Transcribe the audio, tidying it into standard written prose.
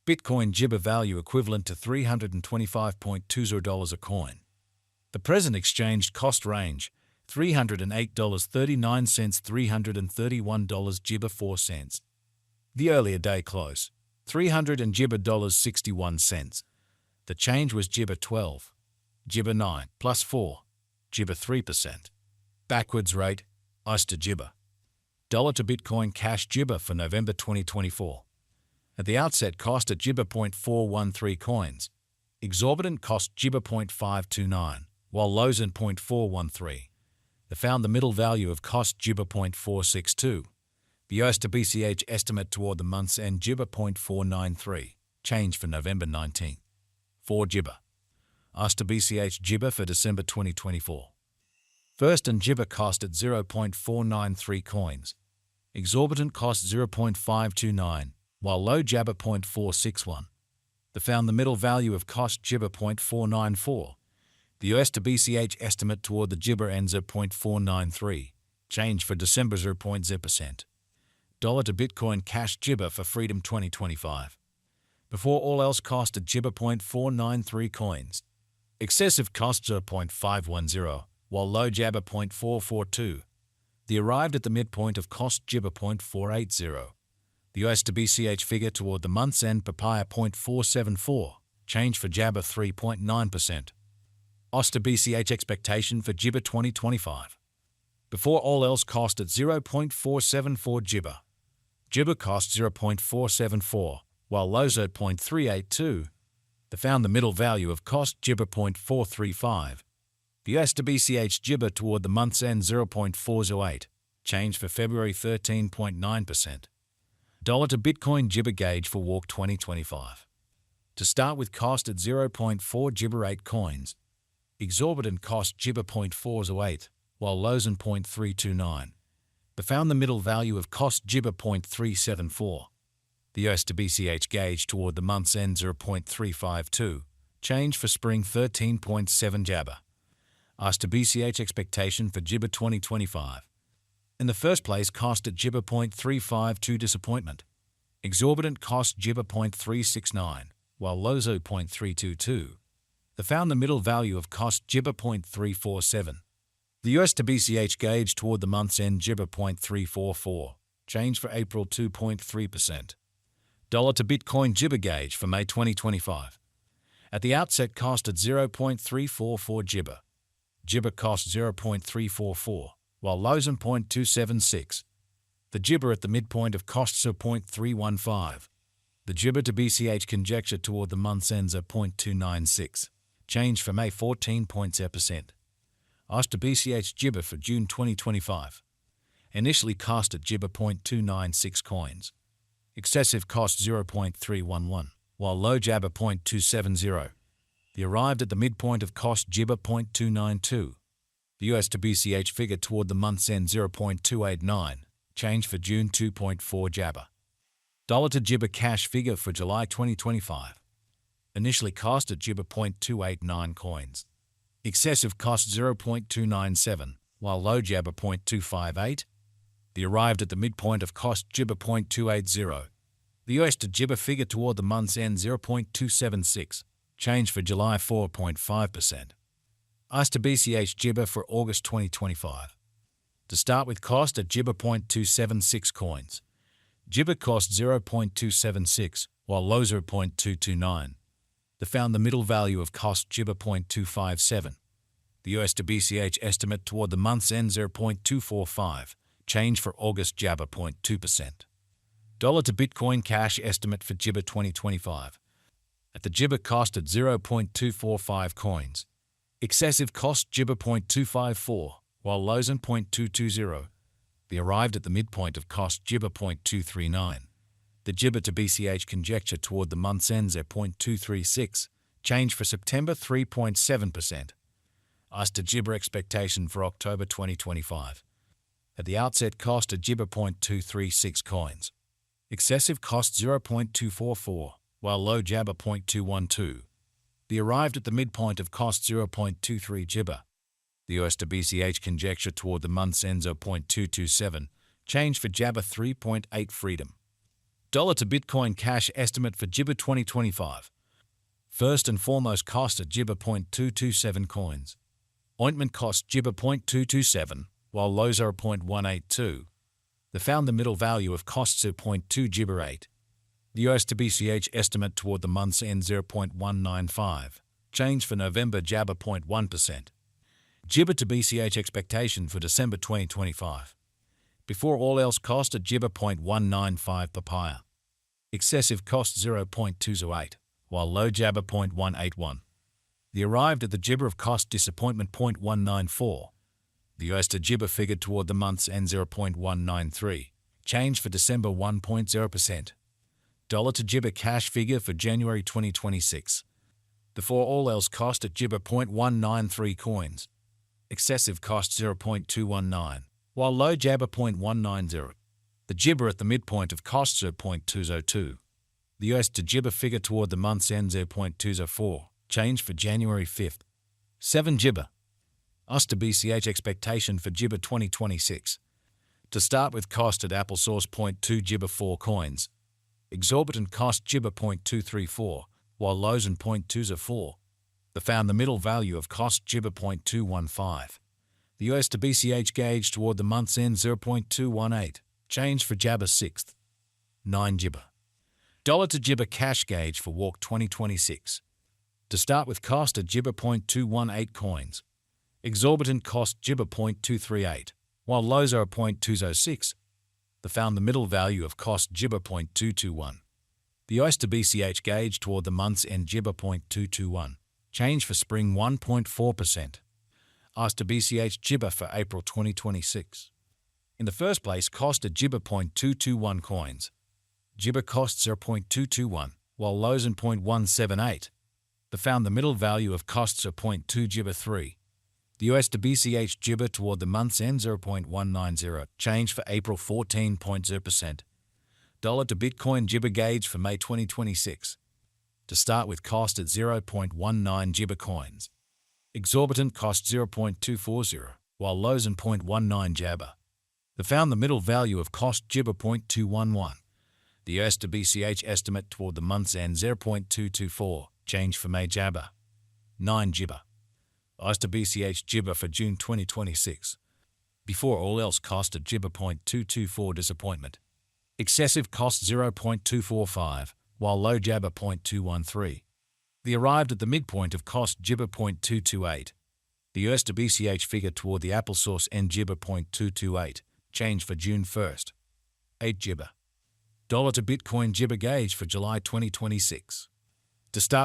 Bitcoin Jibber value equivalent to $325.20 a coin. The present exchange cost range, $308.39 $331 Jibber 4 cents. The earlier day close, $300 and Jibber $61. The change was Jibber 12, Jibber 9 plus 4, Jibber 3%. Backwards rate, ICE to Jibber. Dollar to Bitcoin Cash Jibber for November 2024. At the outset cost at Jibber 0.413 coins. Exorbitant cost Jibber 0.529, while lows at 0.413. They found the middle value of cost Jibber 0.462. The US to BCH estimate toward the month's end Jibber 0.493. Change for November 19. 4 Jibber. US to BCH Jibber for December 2024. First and Jibber cost at 0.493 coins. Exorbitant cost 0.529, while low Jabber 0.461. They found the middle value of cost Jibber 0.494. The US to BCH estimate toward the Jibber ends at 0.493. Change for December 0.0%. Dollar to Bitcoin Cash Jibber for Freedom 2025. Before all else cost at Jibber 0.493 coins. Excessive cost 0.510, while low Jabber 0.442. They arrived at the midpoint of cost Jibber 0.480. The US to BCH figure toward the month's end Papaya 0.474, change for Jabber 3.9%. US to BCH expectation for Jibber 2025. Before all else cost at 0.474 Jibber. Jibber cost 0.474, while lows at 0.382. They found the middle value of cost Jibber 0.435. The US to BCH Jibber toward the month's end 0.408, change for February 13.9%. Dollar to Bitcoin Jibber gauge for Walk 2025. To start with cost at 0.4 Jibber 8 coins. Exorbitant cost Jibber 0.408, while lows at 0.329. They found the middle value of cost Jibber 0.374. The US to BCH gauge toward the month's end 0.352, change for spring 13.7 Jabber. US to BCH expectation for Jibber 2025. In the first place cost at Jibber 0.352 disappointment. Exorbitant cost Jibber 0.369, while lows at 0.322. They found the middle value of cost Jibber 0.347. The US to BCH gauge toward the month's end Jibber 0.344, change for April 2.3%. Dollar to Bitcoin Jibber gauge for May 2025. At the outset cost at 0.344 Jibber. Jibber cost 0.344, while lows at 0.276. The Jibber at the midpoint of costs are 0.315. The Jibber to BCH conjecture toward the month's ends at 0.296. Change for May 14%. US to BCH Jibber for June 2025. Initially cost at Jibber 0.296 coins. Excessive cost 0.311, while low Jabber 0.270. They arrived at the midpoint of cost Jibber 0.292. The US to BCH figure toward the month's end 0.289, change for June 2.4 Jabber. Dollar to Jibber cash figure for July 2025. Initially cost at Jibber 0.289 coins. Excessive cost 0.297, while low Jabber 0.258. They arrived at the midpoint of cost Jibber 0.280. The US to Jibber figure toward the month's end 0.276, change for July 4.5%. US to BCH Jibber for August 2025. To start with cost at Jibber 0.276 coins. Jibber cost 0.276, while lows are 0.229. They found the middle value of cost Jibber 0.257. The US to BCH estimate toward the month's end 0.245, change for August Jabber 0.2%. Dollar to Bitcoin cash estimate for Jibber 2025. At the Jibber cost at 0.245 coins. Excessive cost Jibber 0.254, while lows at 0.220. They arrived at the midpoint of cost Jibber 0.239. The Jibber to BCH conjecture toward the month's ends at 0.236, change for September 3.7%. US to Jibber expectation for October 2025. At the outset cost at Jibber 0.236 coins. Excessive cost 0.244, while low Jabber 0.212. They arrived at the midpoint of cost 0.23 Jibber. The US to BCH conjecture toward the month's end 0.227, change for Jabber 3.8 Freedom. Dollar to Bitcoin cash estimate for Jibber 2025. First and foremost cost at Jibber 0.227 coins. Ointment cost Jibber 0.227, while lows are 0.182. They found the middle value of costs at 0.2 Jibber 8. The US to BCH estimate toward the month's end 0.195. Change for November Jabber 0.1%. Jibber to BCH expectation for December 2025. Before all else cost at Jibber 0.195 papaya. Excessive cost 0.208, while low Jabber 0.181. The arrived at the Jibber of cost disappointment 0.194. The US to Jibber figured toward the month's end 0.193. Change for December 1.0%. Dollar to Jibber cash figure for January 2026. Before all else cost at Jibber 0.193 coins. Excessive cost 0.219, while low Jabber 0.190. The Jibber at the midpoint of costs 0.202. The US to Jibber figure toward the month's end 0.204. Change for January 5th. 7 Jibber. US to BCH expectation for Jibber 2026. To start with cost at applesauce 0.2 Jibber 4 coins. Exorbitant cost Jibber 0.234, while lows in 0.204. They found the middle value of cost Jibber 0.215. The US to BCH gauge toward the month's end 0.218. Change for Jabber 6th. 9 Jibber. Dollar to Jibber cash gauge for Walk 2026. To start with cost at Jibber 0.218 coins. Exorbitant cost Jibber 0.238, while lows are 0.206. They found the middle value of cost Jibber 0.221. The US to BCH gauge toward the month's end Jibber 0.221. Change for spring 1.4%. US to BCH Jibber for April 2026. In the first place, cost at Jibber 0.221 coins. Jibber costs are 0.221, while lows in 0.178. They found the middle value of costs are 0.2 Jibber 3. The US to BCH Jibber toward the month's end 0.190. Change for April 14.0%. Dollar to Bitcoin Jibber gauge for May 2026. To start with cost at 0.19 Jibber coins. Exorbitant cost 0.240, while lows in 0.19 Jabber. They found the middle value of cost Jibber 0.211. The US to BCH estimate toward the month's end 0.224. Change for May Jabber. 9 Jibber. US to BCH Jibber for June 2026. Before all else cost at Jibber 0.224 disappointment. Excessive cost 0.245, while low Jabber 0.213. They arrived at the midpoint of cost Jibber 0.228. The US to BCH figure toward the applesauce end Jibber 0.228. Change for June 1st. 8 Jibber. Dollar to Bitcoin Jibber gauge for July 2026. To start with